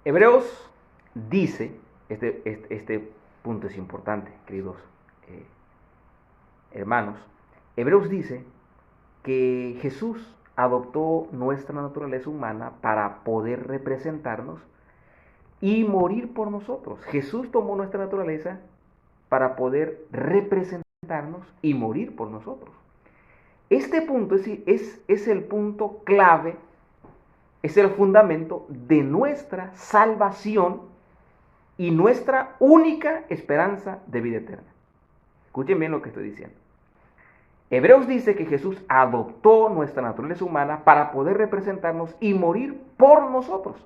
Hebreos dice, este punto es importante, queridos eh, hermanos. Hebreos dice que Jesús adoptó nuestra naturaleza humana para poder representarnos y morir por nosotros. Jesús tomó nuestra naturaleza para poder representarnos y morir por nosotros. Este punto es el punto clave, es el fundamento de nuestra salvación y nuestra única esperanza de vida eterna. Escuchen bien lo que estoy diciendo. Hebreos dice que Jesús adoptó nuestra naturaleza humana para poder representarnos y morir por nosotros.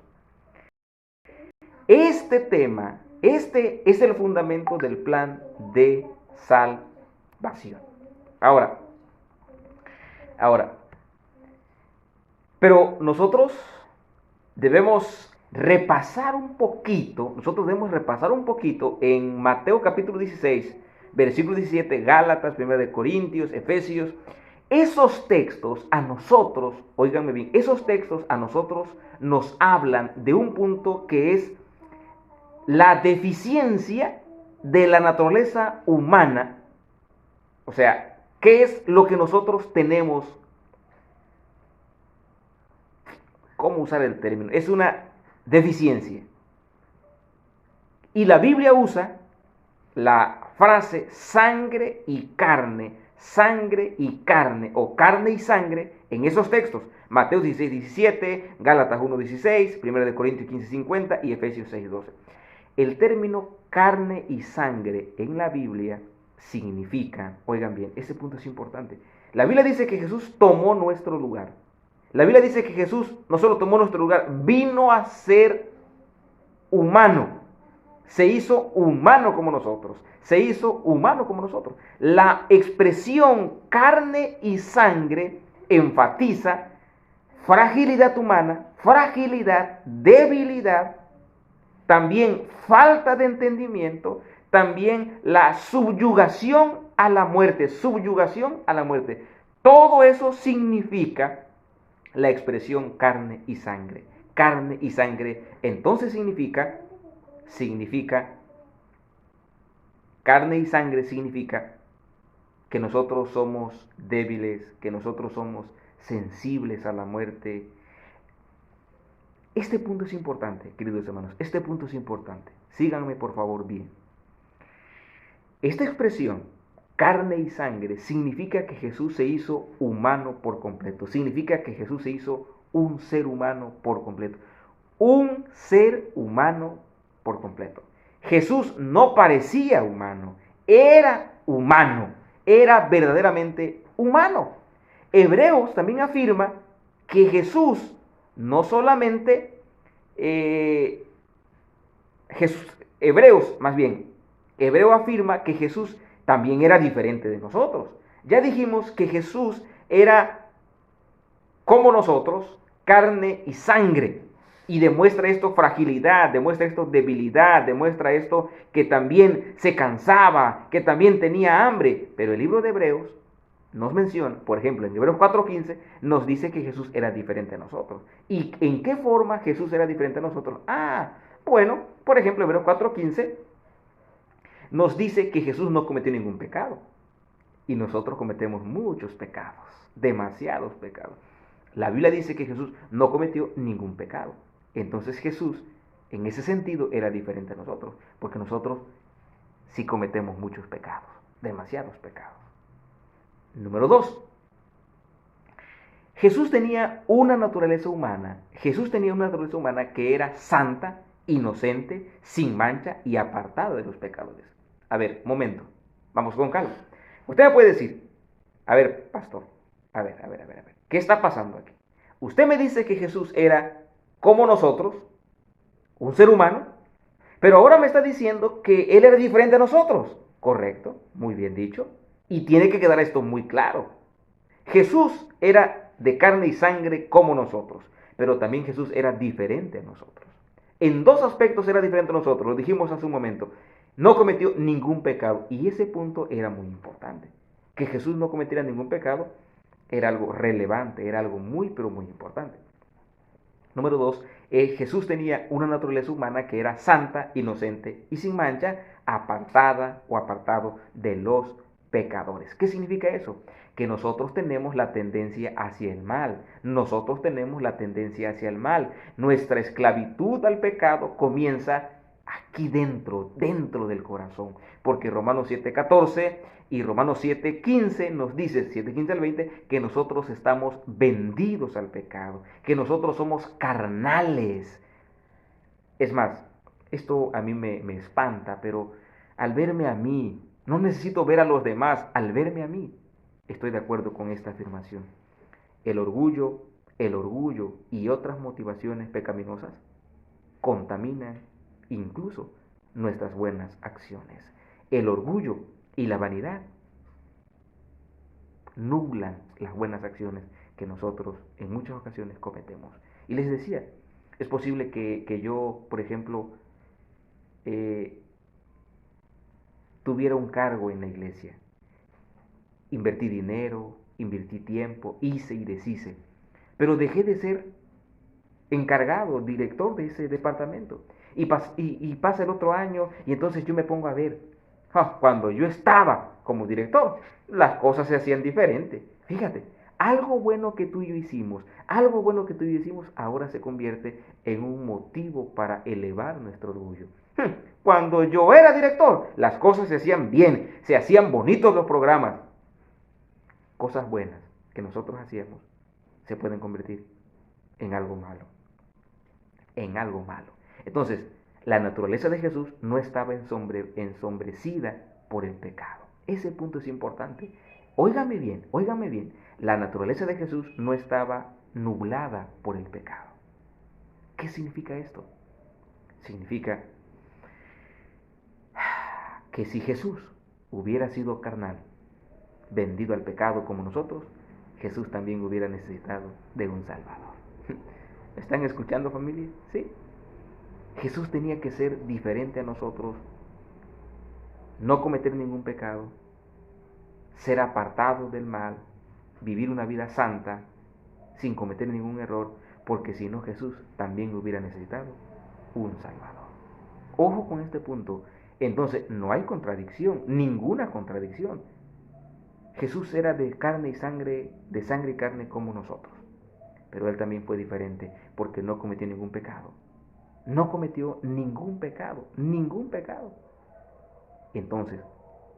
Este tema, este es el fundamento del plan de salvación. Ahora, pero nosotros debemos repasar un poquito, en Mateo capítulo 16, versículo 17, Gálatas, 1 de Corintios, Efesios. Esos textos a nosotros, óiganme bien, esos textos a nosotros nos hablan de un punto que es la deficiencia de la naturaleza humana. O sea, ¿qué es lo que nosotros tenemos? ¿Cómo usar el término? Es una deficiencia. Y la Biblia usa la frase sangre y carne o carne y sangre en esos textos. Mateo 16, 17, Gálatas 1, 16, 1 de Corintios 15, 50 y Efesios 6, 12. El término carne y sangre en la Biblia significa, oigan bien, ese punto es importante. La Biblia dice que Jesús tomó nuestro lugar. La Biblia dice que Jesús no solo tomó nuestro lugar, vino a ser humano. Se hizo humano como nosotros. La expresión carne y sangre enfatiza fragilidad humana, fragilidad, debilidad, también falta de entendimiento, también la subyugación a la muerte. Todo eso significa la expresión carne y sangre. Carne y sangre, entonces carne y sangre significa que nosotros somos débiles, que nosotros somos sensibles a la muerte. Este punto es importante, queridos hermanos, este punto es importante. Síganme por favor bien. Esta expresión, carne y sangre, significa que Jesús se hizo humano por completo. Significa que Jesús se hizo un ser humano por completo. Un ser humano por completo. Jesús no parecía humano, era verdaderamente humano. Hebreos también afirma que Jesús no solamente, Hebreo afirma que Jesús también era diferente de nosotros. Ya dijimos que Jesús era como nosotros, carne y sangre. Y demuestra esto fragilidad, demuestra esto debilidad, demuestra esto que también se cansaba, que también tenía hambre. Pero el libro de Hebreos nos menciona, por ejemplo, en Hebreos 4:15, nos dice que Jesús era diferente a nosotros. ¿Y en qué forma Jesús era diferente a nosotros? Bueno, por ejemplo, Hebreos 4:15 nos dice que Jesús no cometió ningún pecado. Y nosotros cometemos muchos pecados, demasiados pecados. La Biblia dice que Jesús no cometió ningún pecado. Entonces Jesús, en ese sentido, era diferente a nosotros, porque nosotros sí cometemos muchos pecados, demasiados pecados. Número 2. Jesús tenía una naturaleza humana que era santa, inocente, sin mancha y apartada de los pecadores. A ver, momento, vamos con calma. Usted me puede decir, a ver, pastor, a ver, ¿qué está pasando aquí? Usted me dice que Jesús era como nosotros, un ser humano, pero ahora me está diciendo que Él era diferente a nosotros. Correcto, muy bien dicho. Y tiene que quedar esto muy claro. Jesús era de carne y sangre como nosotros, pero también Jesús era diferente a nosotros. En dos aspectos era diferente a nosotros, lo dijimos hace un momento. No cometió ningún pecado, y ese punto era muy importante. Que Jesús no cometiera ningún pecado era algo relevante, era algo muy, pero muy importante. Número dos, Jesús tenía una naturaleza humana que era santa, inocente y sin mancha, apartada o apartado de los pecadores. ¿Qué significa eso? Que nosotros tenemos la tendencia hacia el mal. Nosotros tenemos la tendencia hacia el mal. Nuestra esclavitud al pecado comienza aquí dentro del corazón. Porque Romanos 7:14 y Romanos 7:15 nos dice, 7:15 al 20, que nosotros estamos vendidos al pecado, que nosotros somos carnales. Es más, esto a mí me espanta, pero al verme a mí, no necesito ver a los demás, al verme a mí, estoy de acuerdo con esta afirmación. El orgullo y otras motivaciones pecaminosas contaminan incluso nuestras buenas acciones. El orgullo y la vanidad nublan las buenas acciones que nosotros en muchas ocasiones cometemos. Y les decía, es posible que yo, por ejemplo, eh, tuviera un cargo en la iglesia. Invertí dinero, invertí tiempo, hice y deshice. Pero dejé de ser encargado, director de ese departamento. Y pasa el otro año y entonces yo me pongo a ver, cuando yo estaba como director, las cosas se hacían diferente. Fíjate, algo bueno que tú y yo hicimos, algo bueno que tú y yo hicimos, ahora se convierte en un motivo para elevar nuestro orgullo. Cuando yo era director, las cosas se hacían bien, se hacían bonitos los programas. Cosas buenas que nosotros hacíamos se pueden convertir en algo malo. En algo malo. Entonces, la naturaleza de Jesús no estaba ensombrecida por el pecado. Ese punto es importante. Óigame bien, óigame bien. La naturaleza de Jesús no estaba nublada por el pecado. ¿Qué significa esto? Significa que si Jesús hubiera sido carnal, vendido al pecado como nosotros, Jesús también hubiera necesitado de un Salvador. ¿Están escuchando, familia? Sí. Jesús tenía que ser diferente a nosotros, no cometer ningún pecado, ser apartado del mal, vivir una vida santa, sin cometer ningún error, porque si no Jesús también hubiera necesitado un Salvador. Ojo con este punto. Entonces no hay contradicción, ninguna contradicción. Jesús era de carne y sangre, de sangre y carne como nosotros, pero Él también fue diferente porque no cometió ningún pecado. No cometió ningún pecado, ningún pecado. Entonces,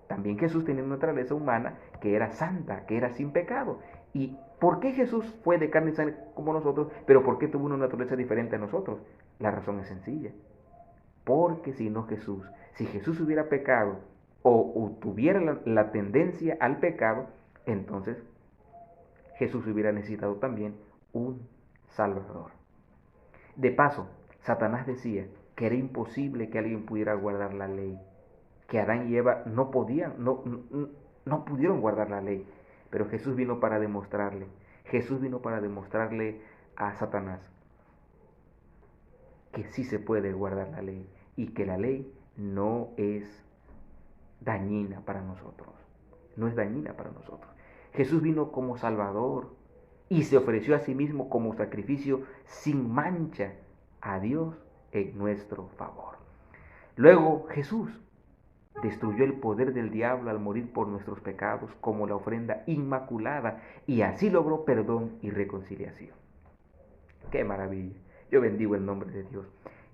también Jesús tenía una naturaleza humana que era santa, que era sin pecado. ¿Y por qué Jesús fue de carne y sangre como nosotros, pero por qué tuvo una naturaleza diferente a nosotros? La razón es sencilla. Porque si Jesús hubiera pecado o tuviera la tendencia al pecado, entonces Jesús hubiera necesitado también un Salvador. De paso, Satanás decía que era imposible que alguien pudiera guardar la ley, que Adán y Eva no pudieron guardar la ley, pero Jesús vino para demostrarle a Satanás que sí se puede guardar la ley y que la ley no es dañina para nosotros, no es dañina para nosotros. Jesús vino como Salvador y se ofreció a sí mismo como sacrificio sin mancha a Dios en nuestro favor. Luego Jesús destruyó el poder del diablo al morir por nuestros pecados como la ofrenda inmaculada y así logró perdón y reconciliación. ¡Qué maravilla! Yo bendigo el nombre de Dios.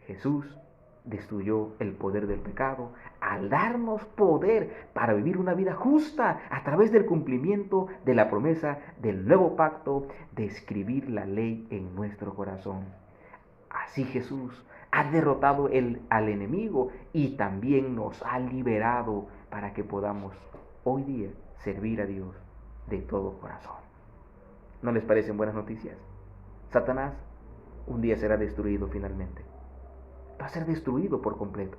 Jesús destruyó el poder del pecado al darnos poder para vivir una vida justa a través del cumplimiento de la promesa del nuevo pacto de escribir la ley en nuestro corazón. Así Jesús ha derrotado al enemigo y también nos ha liberado para que podamos hoy día servir a Dios de todo corazón. ¿No les parecen buenas noticias? Satanás un día será destruido finalmente. Va a ser destruido por completo.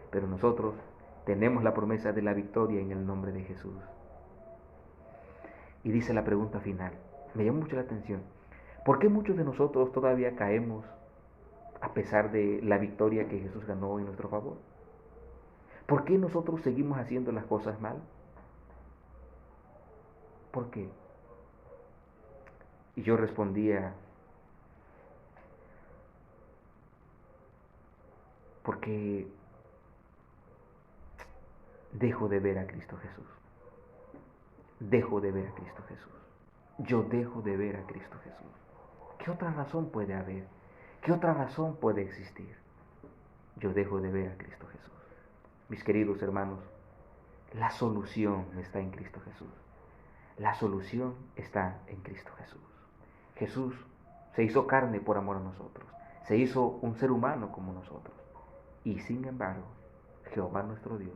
Pero nosotros tenemos la promesa de la victoria en el nombre de Jesús. Y dice la pregunta final. Me llama mucho la atención. ¿Por qué muchos de nosotros todavía caemos a pesar de la victoria que Jesús ganó en nuestro favor? ¿Por qué nosotros seguimos haciendo las cosas mal? ¿Por qué? Y yo respondía, porque dejo de ver a Cristo Jesús. Dejo de ver a Cristo Jesús. Yo dejo de ver a Cristo Jesús. ¿Qué otra razón puede haber? ¿Qué otra razón puede existir? Yo dejo de ver a Cristo Jesús. Mis queridos hermanos, la solución está en Cristo Jesús. La solución está en Cristo Jesús. Jesús se hizo carne por amor a nosotros. Se hizo un ser humano como nosotros. Y sin embargo, Jehová nuestro Dios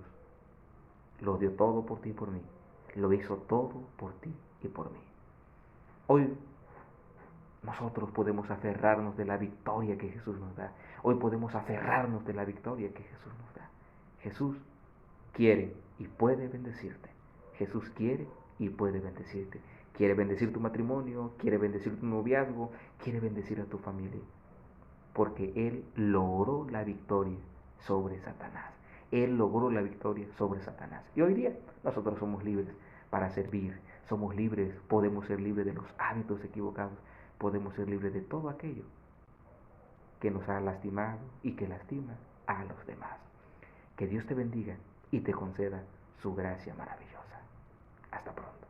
lo dio todo por ti y por mí. Lo hizo todo por ti y por mí. Hoy nosotros podemos aferrarnos de la victoria que Jesús nos da. Hoy podemos aferrarnos de la victoria que Jesús nos da. Jesús quiere y puede bendecirte. Jesús quiere y puede bendecirte. Quiere bendecir tu matrimonio, quiere bendecir tu noviazgo, quiere bendecir a tu familia. Porque Él logró la victoria sobre Satanás. Él logró la victoria sobre Satanás. Y hoy día nosotros somos libres para servir. Somos libres, podemos ser libres de los hábitos equivocados. Podemos ser libres de todo aquello que nos ha lastimado y que lastima a los demás. Que Dios te bendiga y te conceda su gracia maravillosa. Hasta pronto.